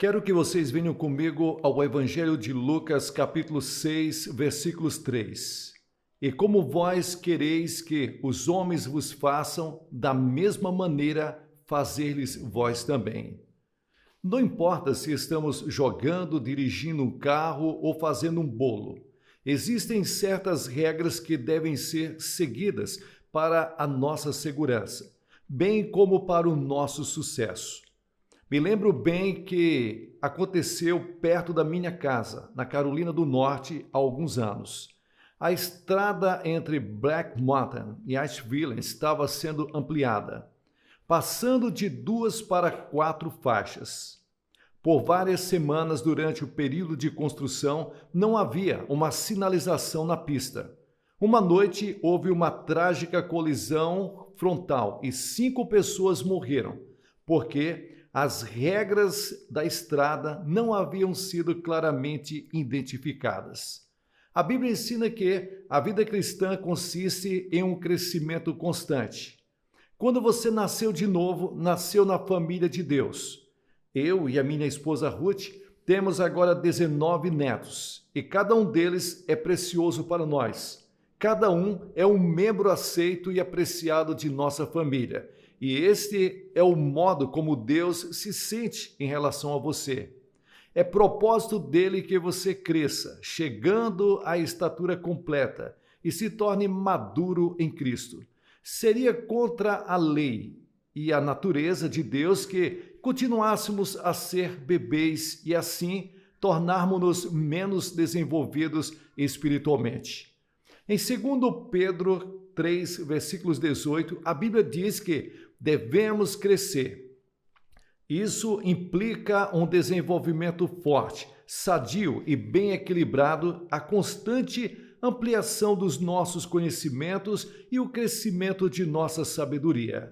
Quero que vocês venham comigo ao Evangelho de Lucas, capítulo 6, versículos 3. E como vós quereis que os homens vos façam, da mesma maneira fazer-lhes vós também. Não importa se estamos jogando, dirigindo um carro ou fazendo um bolo. Existem certas regras que devem ser seguidas para a nossa segurança, bem como para o nosso sucesso. Me lembro bem que aconteceu perto da minha casa, na Carolina do Norte, há alguns anos. A estrada entre Black Mountain e Asheville estava sendo ampliada, passando de 2 para 4 faixas. Por várias semanas durante o período de construção, não havia uma sinalização na pista. Uma noite houve uma trágica colisão frontal e 5 pessoas morreram, porque as regras da estrada não haviam sido claramente identificadas. A Bíblia ensina que a vida cristã consiste em um crescimento constante. Quando você nasceu de novo, nasceu na família de Deus. Eu e a minha esposa Ruth temos agora 19 netos e cada um deles é precioso para nós. Cada um é um membro aceito e apreciado de nossa família. E este é o modo como Deus se sente em relação a você. É propósito dele que você cresça, chegando à estatura completa e se torne maduro em Cristo. Seria contra a lei e a natureza de Deus que continuássemos a ser bebês e assim tornarmos-nos menos desenvolvidos espiritualmente. Em 2 Pedro 3, versículos 18, a Bíblia diz que devemos crescer. Isso implica um desenvolvimento forte, sadio e bem equilibrado, a constante ampliação dos nossos conhecimentos e o crescimento de nossa sabedoria.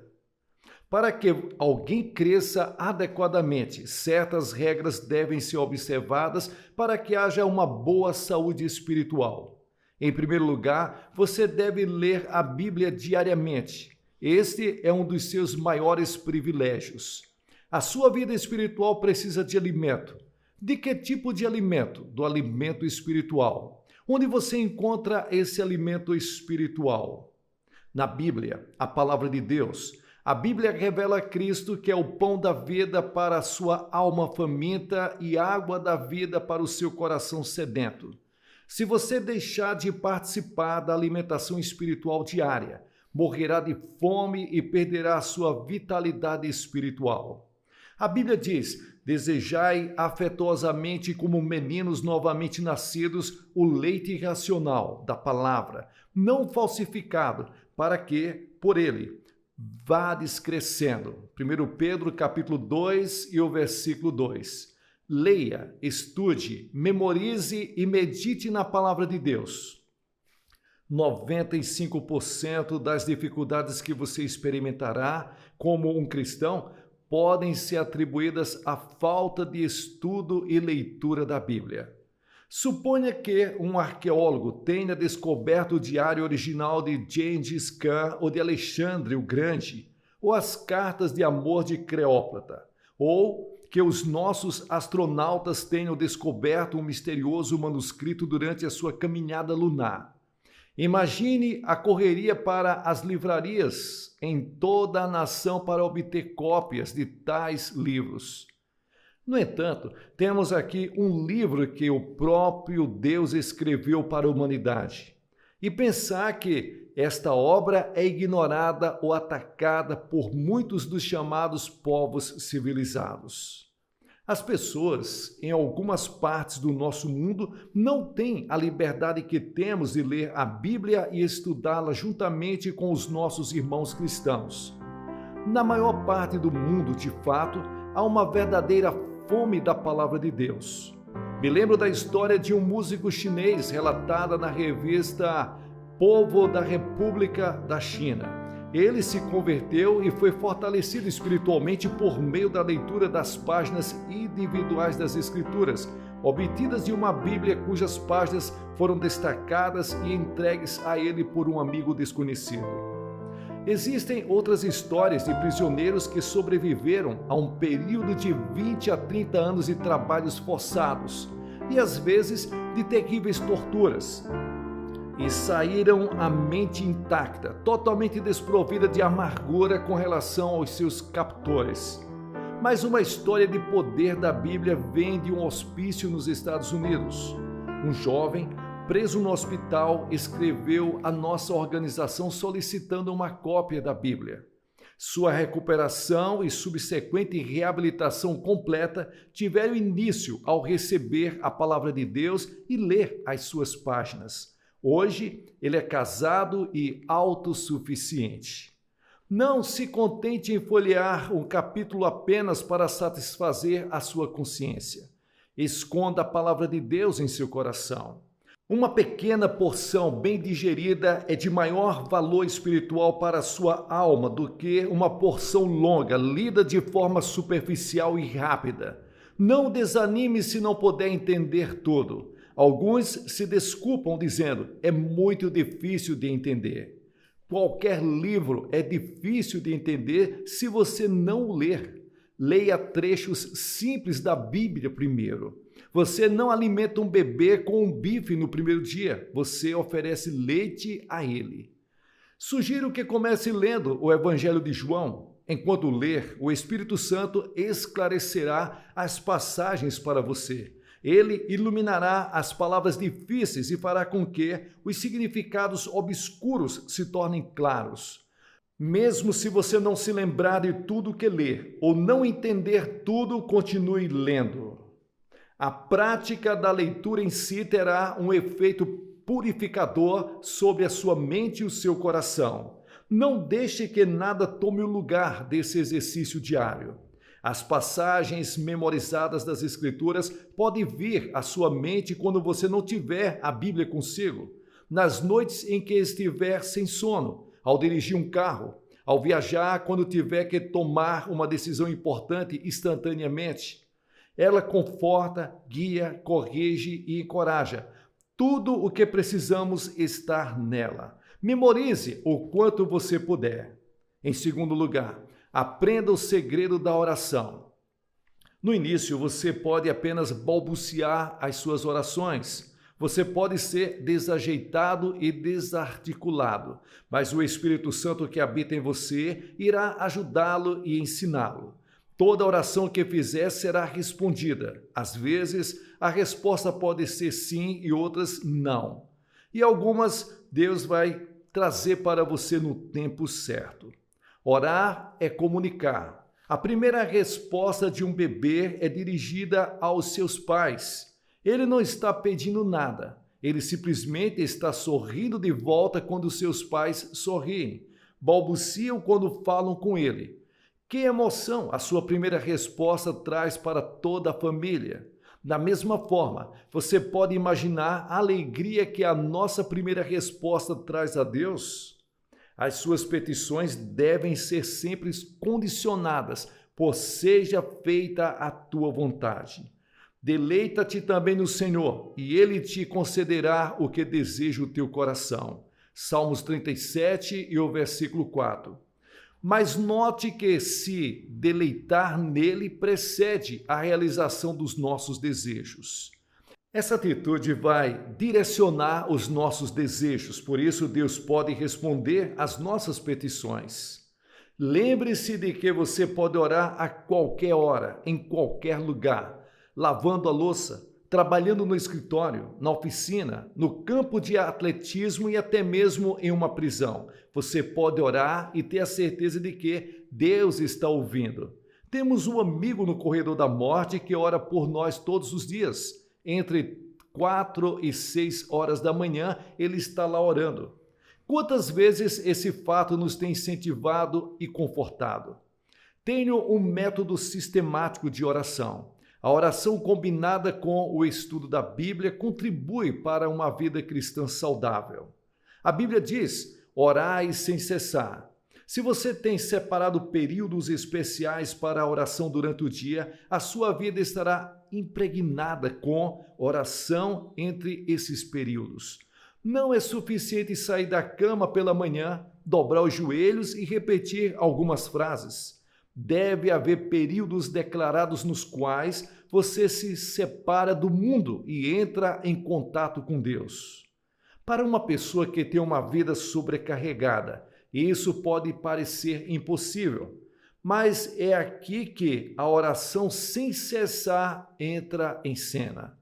Para que alguém cresça adequadamente, certas regras devem ser observadas para que haja uma boa saúde espiritual. Em primeiro lugar, você deve ler a Bíblia diariamente. Este é um dos seus maiores privilégios. A sua vida espiritual precisa de alimento. De que tipo de alimento? Do alimento espiritual. Onde você encontra esse alimento espiritual? Na Bíblia, a palavra de Deus. A Bíblia revela Cristo, que é o pão da vida para a sua alma faminta e água da vida para o seu coração sedento. Se você deixar de participar da alimentação espiritual diária, morrerá de fome e perderá a sua vitalidade espiritual. A Bíblia diz: desejai afetuosamente como meninos novamente nascidos o leite racional da palavra, não falsificado, para que, por ele, vades crescendo. 1 Pedro capítulo 2 e o versículo 2. Leia, estude, memorize e medite na palavra de Deus. 95% das dificuldades que você experimentará como um cristão podem ser atribuídas à falta de estudo e leitura da Bíblia. Suponha que um arqueólogo tenha descoberto o diário original de Gengis Khan ou de Alexandre o Grande, ou as cartas de amor de Cleópatra, ou que os nossos astronautas tenham descoberto um misterioso manuscrito durante a sua caminhada lunar. Imagine a correria para as livrarias em toda a nação para obter cópias de tais livros. No entanto, temos aqui um livro que o próprio Deus escreveu para a humanidade. E pensar que esta obra é ignorada ou atacada por muitos dos chamados povos civilizados. As pessoas, em algumas partes do nosso mundo, não têm a liberdade que temos de ler a Bíblia e estudá-la juntamente com os nossos irmãos cristãos. Na maior parte do mundo, de fato, há uma verdadeira fome da palavra de Deus. Me lembro da história de um músico chinês relatada na revista Povo da República da China. Ele se converteu e foi fortalecido espiritualmente por meio da leitura das páginas individuais das Escrituras, obtidas de uma Bíblia cujas páginas foram destacadas e entregues a ele por um amigo desconhecido. Existem outras histórias de prisioneiros que sobreviveram a um período de 20 a 30 anos de trabalhos forçados e às vezes de terríveis torturas. E saíram a mente intacta, totalmente desprovida de amargura com relação aos seus captores. Mas uma história de poder da Bíblia vem de um hospício nos Estados Unidos. Um jovem, preso no hospital, escreveu à nossa organização solicitando uma cópia da Bíblia. Sua recuperação e subsequente reabilitação completa tiveram início ao receber a palavra de Deus e ler as suas páginas. Hoje, ele é casado e autossuficiente. Não se contente em folhear um capítulo apenas para satisfazer a sua consciência. Esconda a palavra de Deus em seu coração. Uma pequena porção bem digerida é de maior valor espiritual para a sua alma do que uma porção longa, lida de forma superficial e rápida. Não desanime se não puder entender tudo. Alguns se desculpam dizendo: é muito difícil de entender. Qualquer livro é difícil de entender se você não o ler. Leia trechos simples da Bíblia primeiro. Você não alimenta um bebê com um bife no primeiro dia, você oferece leite a ele. Sugiro que comece lendo o Evangelho de João. Enquanto ler, o Espírito Santo esclarecerá as passagens para você. Ele iluminará as palavras difíceis e fará com que os significados obscuros se tornem claros. Mesmo se você não se lembrar de tudo que ler ou não entender tudo, continue lendo. A prática da leitura em si terá um efeito purificador sobre a sua mente e o seu coração. Não deixe que nada tome o lugar desse exercício diário. As passagens memorizadas das Escrituras podem vir à sua mente quando você não tiver a Bíblia consigo, nas noites em que estiver sem sono, ao dirigir um carro, ao viajar, quando tiver que tomar uma decisão importante instantaneamente. Ela conforta, guia, corrige e encoraja. Tudo o que precisamos está nela. Memorize o quanto você puder. Em segundo lugar, aprenda o segredo da oração. No início, você pode apenas balbuciar as suas orações. Você pode ser desajeitado e desarticulado, mas o Espírito Santo que habita em você irá ajudá-lo e ensiná-lo. Toda oração que fizer será respondida. Às vezes, a resposta pode ser sim e outras não. E algumas Deus vai trazer para você no tempo certo. Orar é comunicar. A primeira resposta de um bebê é dirigida aos seus pais. Ele não está pedindo nada. Ele simplesmente está sorrindo de volta quando seus pais sorriem. Balbuciam quando falam com ele. Que emoção a sua primeira resposta traz para toda a família. Da mesma forma, você pode imaginar a alegria que a nossa primeira resposta traz a Deus? As suas petições devem ser sempre condicionadas por seja feita a tua vontade. Deleita-te também no Senhor, e Ele te concederá o que deseja o teu coração. Salmos 37 e o versículo 4. Mas note que se deleitar nele precede a realização dos nossos desejos. Essa atitude vai direcionar os nossos desejos, por isso Deus pode responder às nossas petições. Lembre-se de que você pode orar a qualquer hora, em qualquer lugar, lavando a louça, trabalhando no escritório, na oficina, no campo de atletismo e até mesmo em uma prisão. Você pode orar e ter a certeza de que Deus está ouvindo. Temos um amigo no corredor da morte que ora por nós todos os dias. Entre 4 e 6 horas da manhã, ele está lá orando. Quantas vezes esse fato nos tem incentivado e confortado? Tenho um método sistemático de oração. A oração combinada com o estudo da Bíblia contribui para uma vida cristã saudável. A Bíblia diz: orai sem cessar. Se você tem separado períodos especiais para a oração durante o dia, a sua vida estará impregnada com oração entre esses períodos. Não é suficiente sair da cama pela manhã, dobrar os joelhos e repetir algumas frases. Deve haver períodos declarados nos quais você se separa do mundo e entra em contato com Deus. Para uma pessoa que tem uma vida sobrecarregada, isso pode parecer impossível, mas é aqui que a oração sem cessar entra em cena.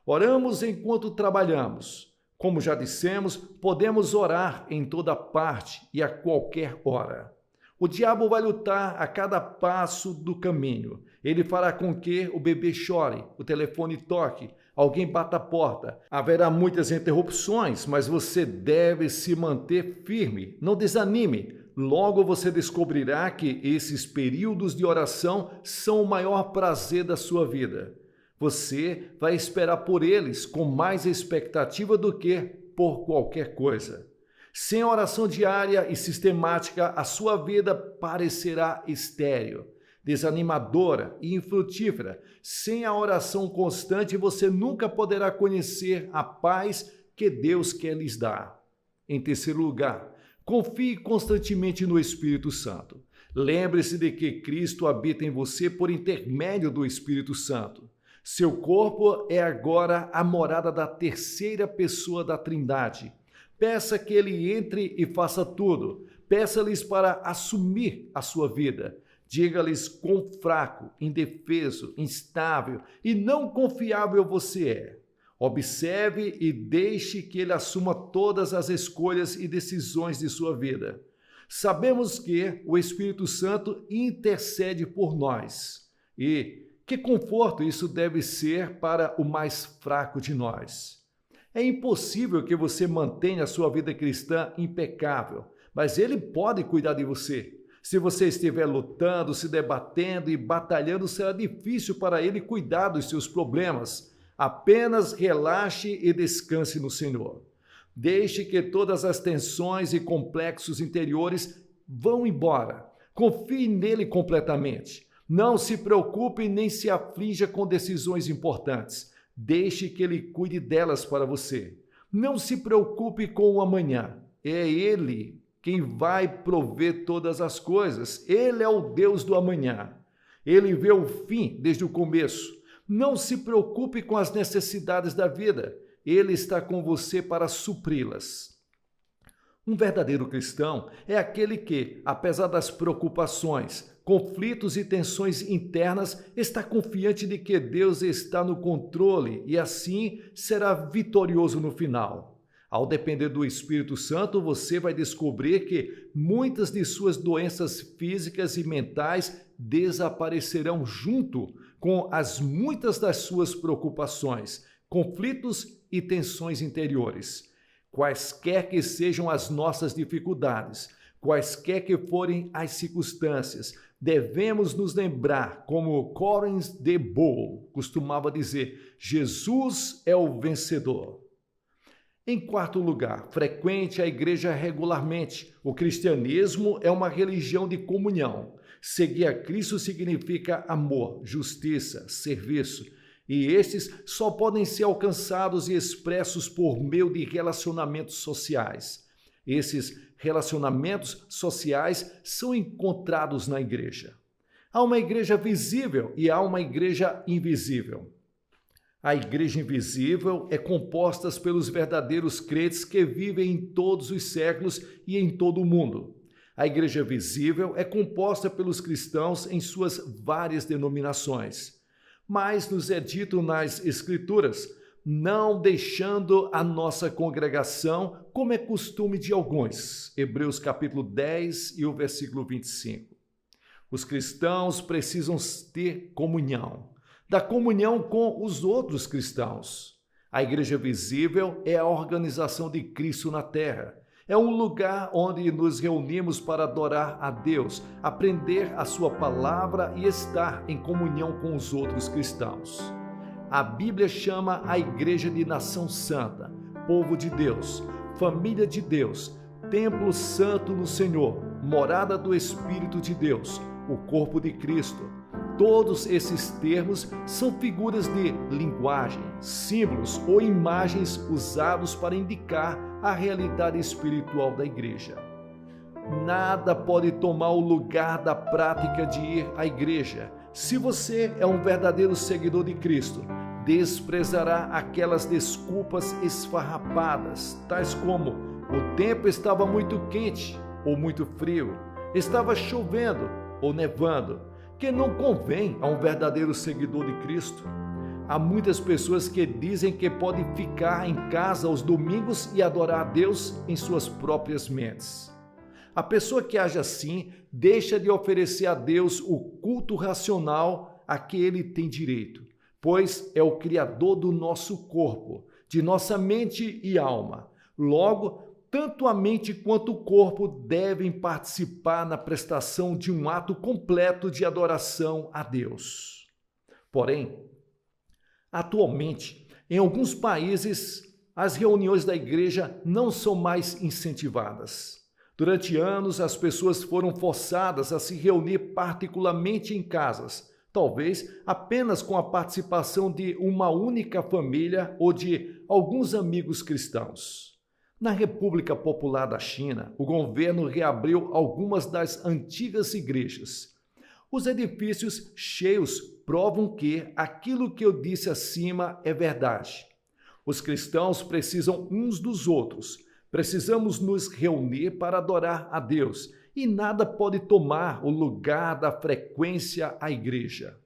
Oramos enquanto trabalhamos. Como já dissemos, podemos orar em toda parte e a qualquer hora. O diabo vai lutar a cada passo do caminho. Ele fará com que o bebê chore, o telefone toque, alguém bata a porta. Haverá muitas interrupções, mas você deve se manter firme. Não desanime. Logo você descobrirá que esses períodos de oração são o maior prazer da sua vida. Você vai esperar por eles com mais expectativa do que por qualquer coisa. Sem oração diária e sistemática, a sua vida parecerá estéril, desanimadora e infrutífera. Sem a oração constante, você nunca poderá conhecer a paz que Deus quer lhes dar. Em terceiro lugar, confie constantemente no Espírito Santo. Lembre-se de que Cristo habita em você por intermédio do Espírito Santo. Seu corpo é agora a morada da terceira pessoa da Trindade. Peça que ele entre e faça tudo. Peça-lhes para assumir a sua vida. Diga-lhes quão fraco, indefeso, instável e não confiável você é. Observe e deixe que ele assuma todas as escolhas e decisões de sua vida. Sabemos que o Espírito Santo intercede por nós. E que conforto isso deve ser para o mais fraco de nós. É impossível que você mantenha a sua vida cristã impecável, mas ele pode cuidar de você. Se você estiver lutando, se debatendo e batalhando, será difícil para ele cuidar dos seus problemas. Apenas relaxe e descanse no Senhor. Deixe que todas as tensões e complexos interiores vão embora. Confie nele completamente. Não se preocupe nem se aflija com decisões importantes. Deixe que ele cuide delas para você. Não se preocupe com o amanhã. É ele quem vai prover todas as coisas. Ele é o Deus do amanhã. Ele vê o fim desde o começo. Não se preocupe com as necessidades da vida. Ele está com você para supri-las. Um verdadeiro cristão é aquele que, apesar das preocupações, conflitos e tensões internas, está confiante de que Deus está no controle e assim será vitorioso no final. Ao depender do Espírito Santo, você vai descobrir que muitas de suas doenças físicas e mentais desaparecerão junto com as muitas das suas preocupações, conflitos e tensões interiores. Quaisquer que sejam as nossas dificuldades, quaisquer que forem as circunstâncias, devemos nos lembrar, como Collins de Bowl costumava dizer, Jesus é o vencedor. Em quarto lugar, frequente a igreja regularmente. O cristianismo é uma religião de comunhão. Seguir a Cristo significa amor, justiça, serviço. E estes só podem ser alcançados e expressos por meio de relacionamentos sociais. Esses relacionamentos sociais são encontrados na igreja. Há uma igreja visível e há uma igreja invisível. A igreja invisível é composta pelos verdadeiros crentes que vivem em todos os séculos e em todo o mundo. A igreja visível é composta pelos cristãos em suas várias denominações. Mas nos é dito nas Escrituras, não deixando a nossa congregação, como é costume de alguns. Hebreus capítulo 10 e o versículo 25. Os cristãos precisam ter comunhão, da comunhão com os outros cristãos. A igreja visível é a organização de Cristo na terra. É um lugar onde nos reunimos para adorar a Deus, aprender a sua palavra e estar em comunhão com os outros cristãos. A Bíblia chama a igreja de nação santa, povo de Deus, família de Deus, templo santo no Senhor, morada do Espírito de Deus, o corpo de Cristo. Todos esses termos são figuras de linguagem, símbolos ou imagens usados para indicar a realidade espiritual da igreja. Nada pode tomar o lugar da prática de ir à igreja. Se você é um verdadeiro seguidor de Cristo, desprezará aquelas desculpas esfarrapadas, tais como: o tempo estava muito quente ou muito frio, estava chovendo ou nevando, que não convém a um verdadeiro seguidor de Cristo. Há muitas pessoas que dizem que podem ficar em casa aos domingos e adorar a Deus em suas próprias mentes. A pessoa que age assim deixa de oferecer a Deus o culto racional a que ele tem direito, pois é o Criador do nosso corpo, de nossa mente e alma. Logo, tanto a mente quanto o corpo devem participar na prestação de um ato completo de adoração a Deus. Porém, atualmente, em alguns países, as reuniões da igreja não são mais incentivadas. Durante anos, as pessoas foram forçadas a se reunir particularmente em casas, talvez apenas com a participação de uma única família ou de alguns amigos cristãos. Na República Popular da China, o governo reabriu algumas das antigas igrejas. Os edifícios cheios provam que aquilo que eu disse acima é verdade. Os cristãos precisam uns dos outros. Precisamos nos reunir para adorar a Deus, e nada pode tomar o lugar da frequência à igreja.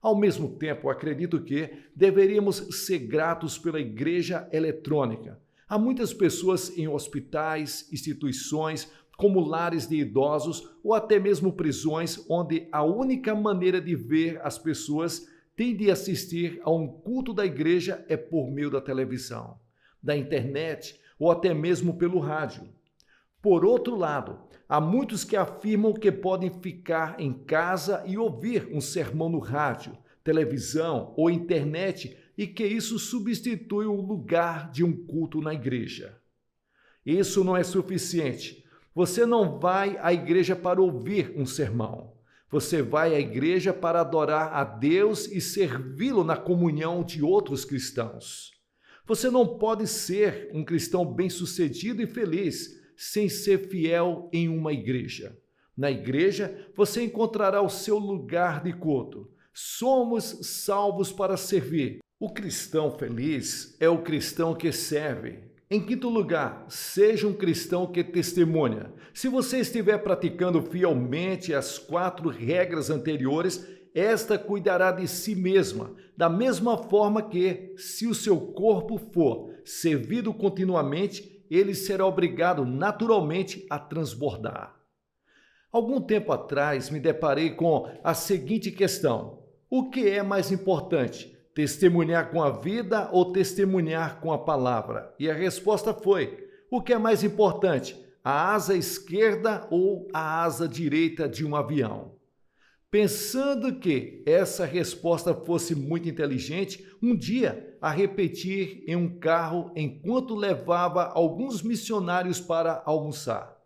Ao mesmo tempo, acredito que deveríamos ser gratos pela igreja eletrônica. Há muitas pessoas em hospitais, instituições, como lares de idosos ou até mesmo prisões, onde a única maneira de ver as pessoas tem de assistir a um culto da igreja é por meio da televisão, da internet ou até mesmo pelo rádio. Por outro lado, há muitos que afirmam que podem ficar em casa e ouvir um sermão no rádio, televisão ou internet e que isso substitui o lugar de um culto na igreja. Isso não é suficiente. Você não vai à igreja para ouvir um sermão. Você vai à igreja para adorar a Deus e servi-lo na comunhão de outros cristãos. Você não pode ser um cristão bem-sucedido e feliz sem ser fiel em uma igreja. Na igreja, você encontrará o seu lugar de culto. Somos salvos para servir. O cristão feliz é o cristão que serve. Em quinto lugar, seja um cristão que testemunha. Se você estiver praticando fielmente as 4 regras anteriores, esta cuidará de si mesma, da mesma forma que, se o seu corpo for servido continuamente, ele será obrigado naturalmente a transbordar. Algum tempo atrás me deparei com a seguinte questão: o que é mais importante, testemunhar com a vida ou testemunhar com a palavra? E a resposta foi: o que é mais importante, a asa esquerda ou a asa direita de um avião? Pensando que essa resposta fosse muito inteligente, um dia a repeti em um carro enquanto levava alguns missionários para almoçar.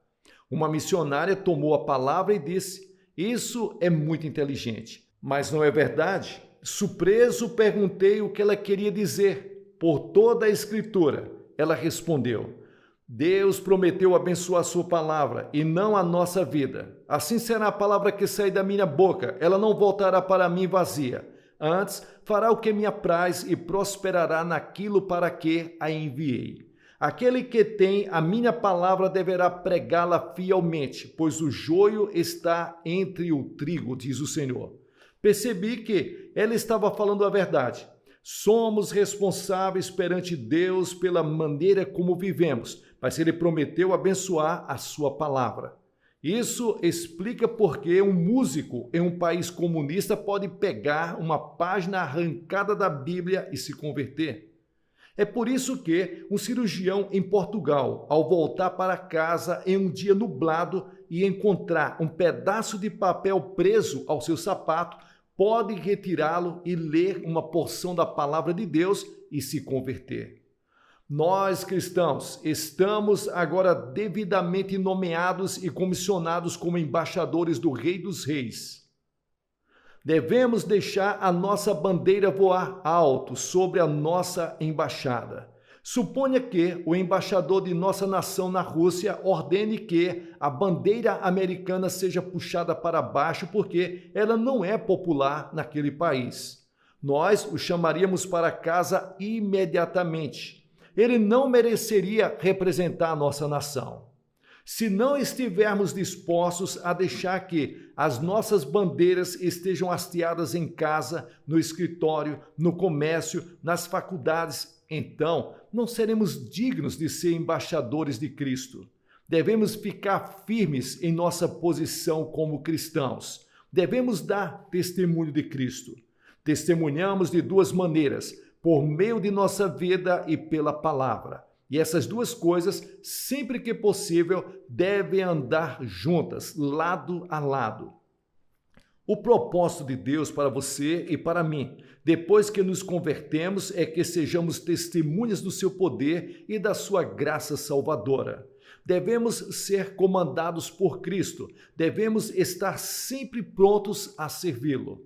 Uma missionária tomou a palavra e disse: "Isso é muito inteligente, mas não é verdade?" Surpreso, perguntei o que ela queria dizer. Por toda a Escritura, ela respondeu: Deus prometeu abençoar a sua palavra e não a nossa vida. Assim será a palavra que sair da minha boca. Ela não voltará para mim vazia. Antes, fará o que me apraz e prosperará naquilo para que a enviei. Aquele que tem a minha palavra deverá pregá-la fielmente, pois o joio está entre o trigo, diz o Senhor. Percebi que ela estava falando a verdade. Somos responsáveis perante Deus pela maneira como vivemos, mas Ele prometeu abençoar a sua palavra. Isso explica por que um músico em um país comunista pode pegar uma página arrancada da Bíblia e se converter. É por isso que um cirurgião em Portugal, ao voltar para casa em um dia nublado e encontrar um pedaço de papel preso ao seu sapato, pode retirá-lo e ler uma porção da palavra de Deus e se converter. Nós, cristãos, estamos agora devidamente nomeados e comissionados como embaixadores do Rei dos Reis. Devemos deixar a nossa bandeira voar alto sobre a nossa embaixada. Suponha que o embaixador de nossa nação na Rússia ordene que a bandeira americana seja puxada para baixo porque ela não é popular naquele país. Nós o chamaríamos para casa imediatamente. Ele não mereceria representar a nossa nação. Se não estivermos dispostos a deixar que as nossas bandeiras estejam hasteadas em casa, no escritório, no comércio, nas faculdades, então não seremos dignos de ser embaixadores de Cristo. Devemos ficar firmes em nossa posição como cristãos. Devemos dar testemunho de Cristo. Testemunhamos de duas maneiras, por meio de nossa vida e pela palavra. E essas duas coisas, sempre que possível, devem andar juntas, lado a lado. O propósito de Deus para você e para mim, depois que nos convertemos, é que sejamos testemunhas do seu poder e da sua graça salvadora. Devemos ser comandados por Cristo, devemos estar sempre prontos a servi-lo.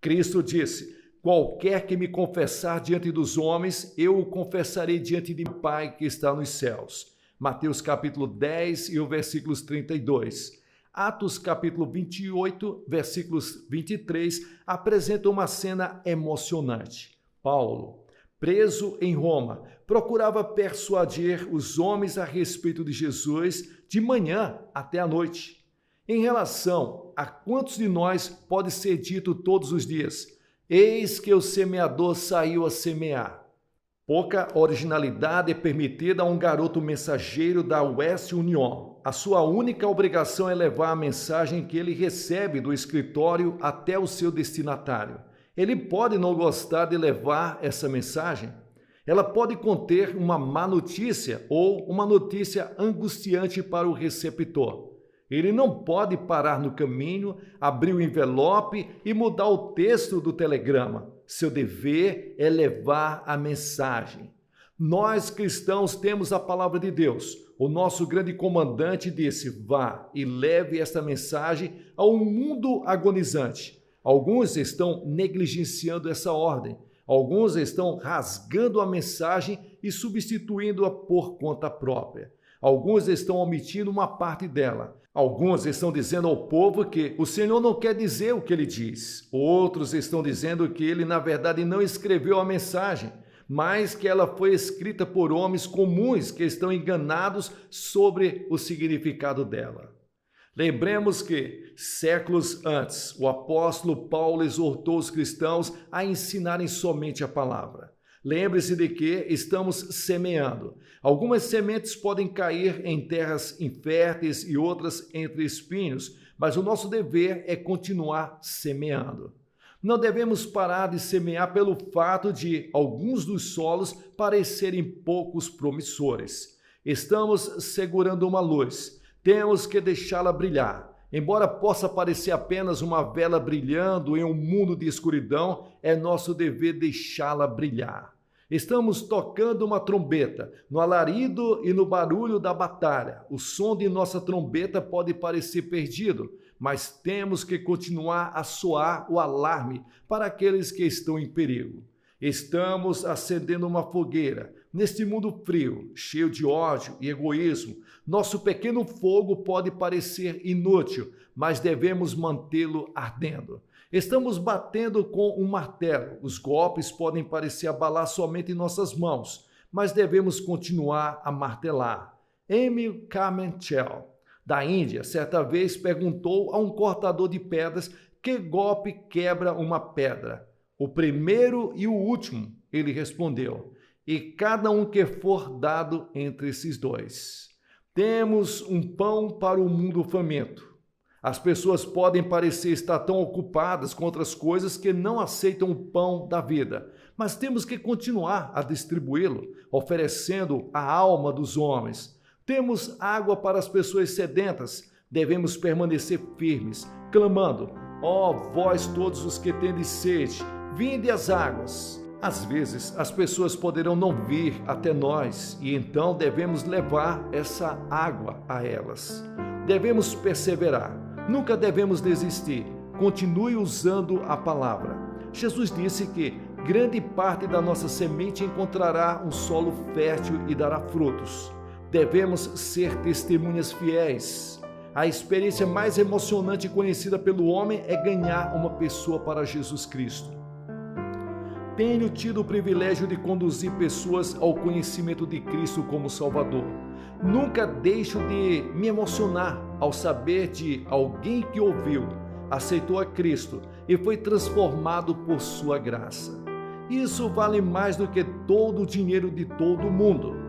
Cristo disse: qualquer que me confessar diante dos homens, eu o confessarei diante de meu Pai que está nos céus. Mateus capítulo 10 e o versículos 32. Atos capítulo 28, versículos 23, apresenta uma cena emocionante. Paulo, preso em Roma, procurava persuadir os homens a respeito de Jesus de manhã até à noite. Em relação a quantos de nós pode ser dito todos os dias: eis que o semeador saiu a semear. Pouca originalidade é permitida a um garoto mensageiro da West Union. A sua única obrigação é levar a mensagem que ele recebe do escritório até o seu destinatário. Ele pode não gostar de levar essa mensagem. Ela pode conter uma má notícia ou uma notícia angustiante para o receptor. Ele não pode parar no caminho, abrir o envelope e mudar o texto do telegrama. Seu dever é levar a mensagem. Nós cristãos temos a palavra de Deus. O nosso grande comandante disse: vá e leve esta mensagem ao mundo agonizante. Alguns estão negligenciando essa ordem. Alguns estão rasgando a mensagem e substituindo-a por conta própria. Alguns estão omitindo uma parte dela. Alguns estão dizendo ao povo que o Senhor não quer dizer o que ele diz. Outros estão dizendo que ele, na verdade, não escreveu a mensagem, mas que ela foi escrita por homens comuns que estão enganados sobre o significado dela. Lembremos que, séculos antes, o apóstolo Paulo exortou os cristãos a ensinarem somente a palavra. Lembre-se de que estamos semeando. Algumas sementes podem cair em terras inférteis e outras entre espinhos, mas o nosso dever é continuar semeando. Não devemos parar de semear pelo fato de alguns dos solos parecerem poucos promissores. Estamos segurando uma luz. Temos que deixá-la brilhar. Embora possa parecer apenas uma vela brilhando em um mundo de escuridão, é nosso dever deixá-la brilhar. Estamos tocando uma trombeta, no alarido e no barulho da batalha. O som de nossa trombeta pode parecer perdido, mas temos que continuar a soar o alarme para aqueles que estão em perigo. Estamos acendendo uma fogueira. Neste mundo frio, cheio de ódio e egoísmo, nosso pequeno fogo pode parecer inútil, mas devemos mantê-lo ardendo. Estamos batendo com um martelo. Os golpes podem parecer abalar somente nossas mãos, mas devemos continuar a martelar. Emil Carmichael, da Índia, certa vez perguntou a um cortador de pedras que golpe quebra uma pedra. O primeiro e o último, ele respondeu, e cada um que for dado entre esses dois. Temos um pão para o mundo faminto. As pessoas podem parecer estar tão ocupadas com outras coisas que não aceitam o pão da vida, mas temos que continuar a distribuí-lo, oferecendo a alma dos homens. Temos água para as pessoas sedentas, devemos permanecer firmes, clamando: ó vós todos os que tendes sede, vinde às águas. Às vezes, as pessoas poderão não vir até nós e então devemos levar essa água a elas. Devemos perseverar. Nunca devemos desistir. continue usando a palavra. Jesus disse que grande parte da nossa semente encontrará um solo fértil e dará frutos. Devemos ser testemunhas fiéis. A experiência mais emocionante conhecida pelo homem é ganhar uma pessoa para Jesus Cristo. Tenho tido o privilégio de conduzir pessoas ao conhecimento de Cristo como Salvador. Nunca deixo de me emocionar ao saber de alguém que ouviu, aceitou a Cristo e foi transformado por sua graça. Isso vale mais do que todo o dinheiro de todo mundo.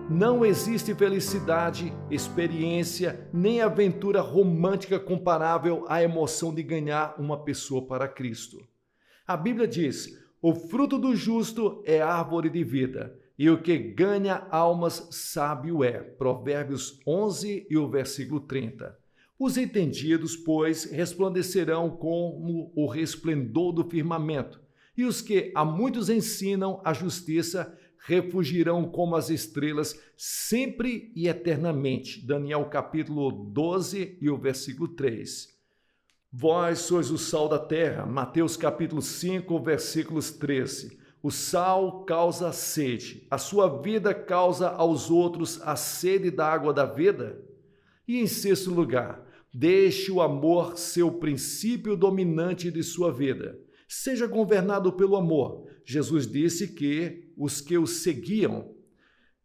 Não existe felicidade, experiência, nem aventura romântica comparável à emoção de ganhar uma pessoa para Cristo. A Bíblia diz: o fruto do justo é árvore de vida, e o que ganha almas sábio é. Provérbios 11 e o versículo 30. Os entendidos, pois, resplandecerão como o resplendor do firmamento, e os que a muitos ensinam a justiça refugirão como as estrelas sempre e eternamente. Daniel capítulo 12 e o versículo 3. Vós sois o sal da terra. Mateus capítulo 5, versículos 13. O sal causa sede. A sua vida causa aos outros a sede da água da vida. E em sexto lugar, deixe o amor ser o princípio dominante de sua vida. Seja governado pelo amor. Jesus disse que os que o seguiam,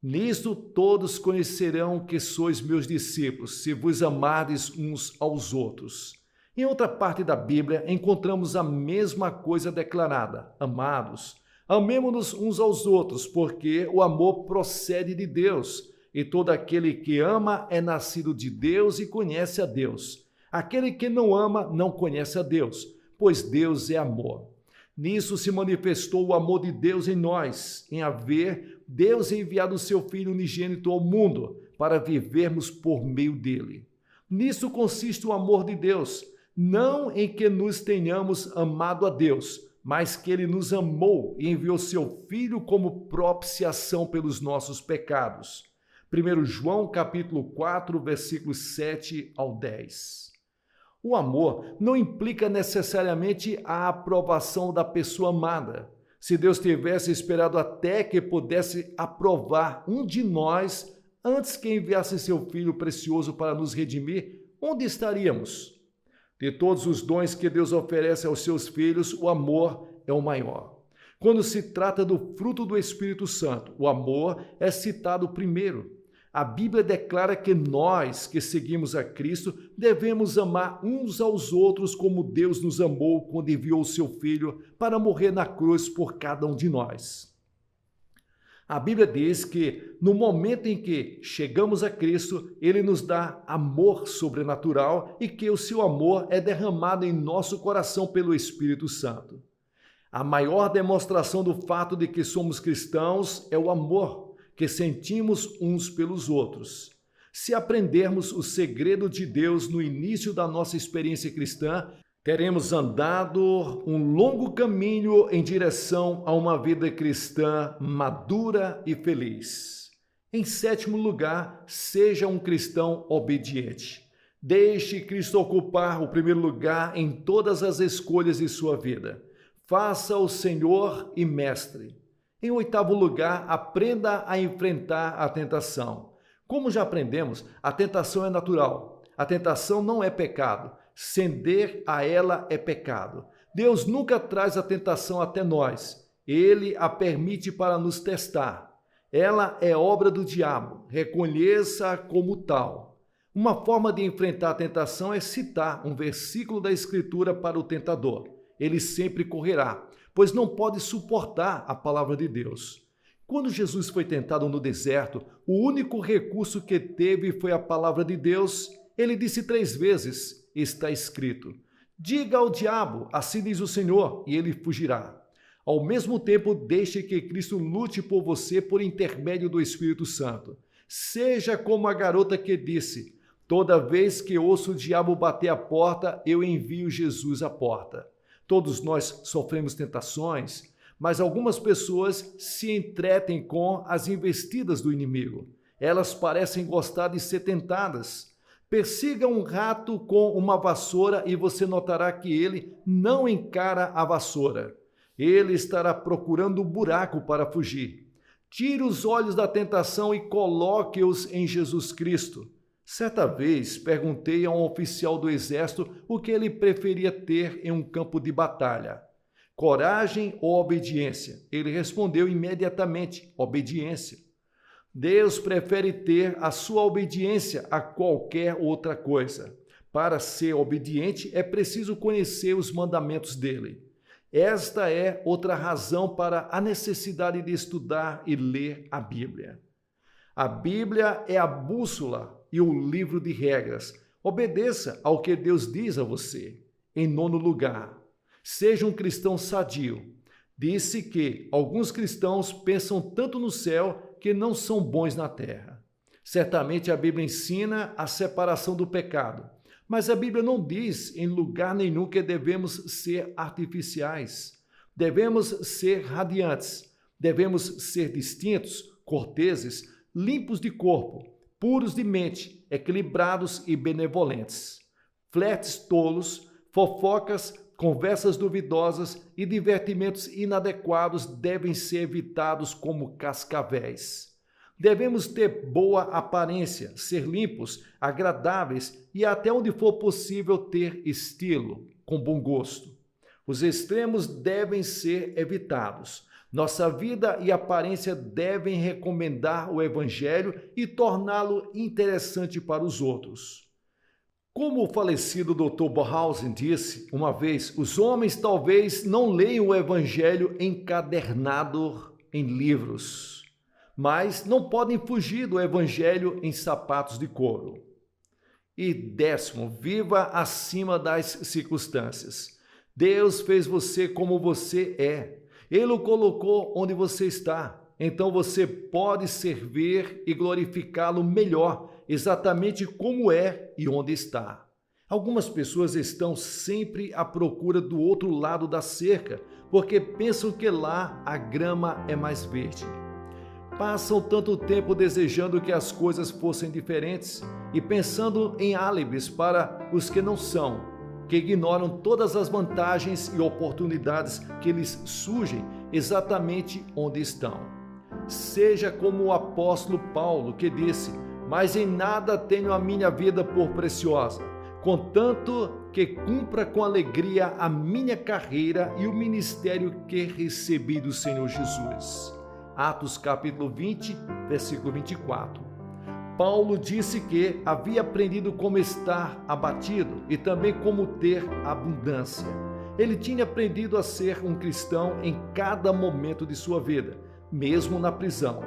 nisto todos conhecerão que sois meus discípulos, se vos amardes uns aos outros. Em outra parte da Bíblia, encontramos a mesma coisa declarada: amados, amemo-nos uns aos outros, porque o amor procede de Deus, e todo aquele que ama é nascido de Deus e conhece a Deus. Aquele que não ama não conhece a Deus, pois Deus é amor. Nisso se manifestou o amor de Deus em nós, em haver Deus enviado o seu Filho unigênito ao mundo, para vivermos por meio dele. Nisso consiste o amor de Deus, não em que nos tenhamos amado a Deus, mas que ele nos amou e enviou seu Filho como propiciação pelos nossos pecados. 1 João capítulo 4, versículos 7 ao 10. O amor não implica necessariamente a aprovação da pessoa amada. Se Deus tivesse esperado até que pudesse aprovar um de nós antes que enviasse seu Filho precioso para nos redimir, onde estaríamos? De todos os dons que Deus oferece aos seus filhos, o amor é o maior. Quando se trata do fruto do Espírito Santo, o amor é citado primeiro. A Bíblia declara que nós, que seguimos a Cristo, devemos amar uns aos outros como Deus nos amou quando enviou o seu Filho para morrer na cruz por cada um de nós. A Bíblia diz que no momento em que chegamos a Cristo, Ele nos dá amor sobrenatural e que o seu amor é derramado em nosso coração pelo Espírito Santo. A maior demonstração do fato de que somos cristãos é o amor que sentimos uns pelos outros. Se aprendermos o segredo de Deus no início da nossa experiência cristã, teremos andado um longo caminho em direção a uma vida cristã madura e feliz. Em sétimo lugar, seja um cristão obediente. Deixe Cristo ocupar o primeiro lugar em todas as escolhas de sua vida. Faça-o Senhor e Mestre. Em oitavo lugar, aprenda a enfrentar a tentação. Como já aprendemos, a tentação é natural. A tentação não é pecado. Ceder a ela é pecado. Deus nunca traz a tentação até nós. Ele a permite para nos testar. Ela é obra do diabo. Reconheça-a como tal. Uma forma de enfrentar a tentação é citar um versículo da Escritura para o tentador. Ele sempre correrá, pois não pode suportar a palavra de Deus. Quando Jesus foi tentado no deserto, o único recurso que teve foi a palavra de Deus. Ele disse 3 vezes, está escrito: diga ao diabo, assim diz o Senhor, e ele fugirá. Ao mesmo tempo, deixe que Cristo lute por você por intermédio do Espírito Santo. Seja como a garota que disse: toda vez que ouço o diabo bater a porta, eu envio Jesus à porta. Todos nós sofremos tentações, mas algumas pessoas se entretem com as investidas do inimigo. Elas parecem gostar de ser tentadas. Persiga um rato com uma vassoura e você notará que ele não encara a vassoura. Ele estará procurando um buraco para fugir. Tire os olhos da tentação e coloque-os em Jesus Cristo. Certa vez, perguntei a um oficial do exército o que ele preferia ter em um campo de batalha. Coragem ou obediência? Ele respondeu imediatamente, obediência. Deus prefere ter a sua obediência a qualquer outra coisa. Para ser obediente, é preciso conhecer os mandamentos dele. Esta é outra razão para a necessidade de estudar e ler a Bíblia. A Bíblia é a bússola e o livro de regras. Obedeça ao que Deus diz a você. Em nono lugar, seja um cristão sadio. Disse que alguns cristãos pensam tanto no céu que não são bons na terra. Certamente a Bíblia ensina a separação do pecado, mas a Bíblia não diz em lugar nenhum que devemos ser artificiais. Devemos ser radiantes, devemos ser distintos, corteses, limpos de corpo, puros de mente, equilibrados e benevolentes. Flertes tolos, fofocas, conversas duvidosas e divertimentos inadequados devem ser evitados como cascavéis. Devemos ter boa aparência, ser limpos, agradáveis e, até onde for possível, ter estilo, com bom gosto. Os extremos devem ser evitados. Nossa vida e aparência devem recomendar o Evangelho e torná-lo interessante para os outros. Como o falecido Dr. Bohausen disse uma vez, os homens talvez não leiam o Evangelho encadernado em livros, mas não podem fugir do Evangelho em sapatos de couro. E 10º, viva acima das circunstâncias. Deus fez você como você é. Ele o colocou onde você está. Então você pode servir e glorificá-lo melhor, exatamente como é e onde está. Algumas pessoas estão sempre à procura do outro lado da cerca, porque pensam que lá a grama é mais verde. Passam tanto tempo desejando que as coisas fossem diferentes e pensando em álibis para os que não são, que ignoram todas as vantagens e oportunidades que lhes surgem exatamente onde estão. Seja como o apóstolo Paulo, que disse: mas em nada tenho a minha vida por preciosa, contanto que cumpra com alegria a minha carreira e o ministério que recebi do Senhor Jesus. Atos capítulo 20, versículo 24. Paulo disse que havia aprendido como estar abatido e também como ter abundância. Ele tinha aprendido a ser um cristão em cada momento de sua vida, mesmo na prisão.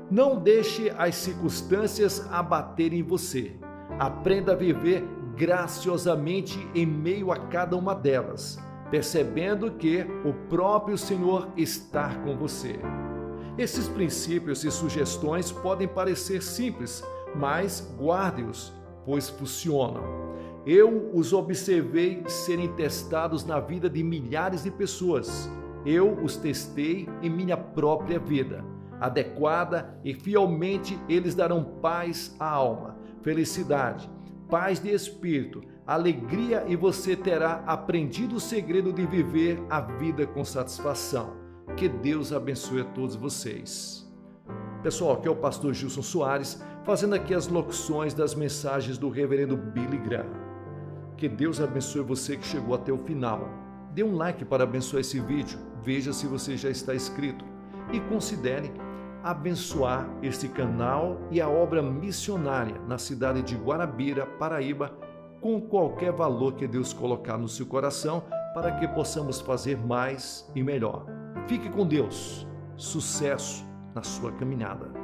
Não deixe as circunstâncias abaterem você. Aprenda a viver graciosamente em meio a cada uma delas, percebendo que o próprio Senhor está com você. Esses princípios e sugestões podem parecer simples, mas guarde-os, pois funcionam. Eu os observei serem testados na vida de milhares de pessoas. Eu os testei em minha própria vida. Adequada e fielmente eles darão paz à alma, felicidade, paz de espírito, alegria, e você terá aprendido o segredo de viver a vida com satisfação. Que Deus abençoe a todos vocês. Pessoal, aqui é o pastor Gilson Soares, fazendo aqui as locuções das mensagens do reverendo Billy Graham. Que Deus abençoe você que chegou até o final. Dê um like para abençoar esse vídeo, veja se você já está inscrito e considere abençoar este canal e a obra missionária na cidade de Guarabira, Paraíba, com qualquer valor que Deus colocar no seu coração, para que possamos fazer mais e melhor. Fique com Deus. Sucesso na sua caminhada.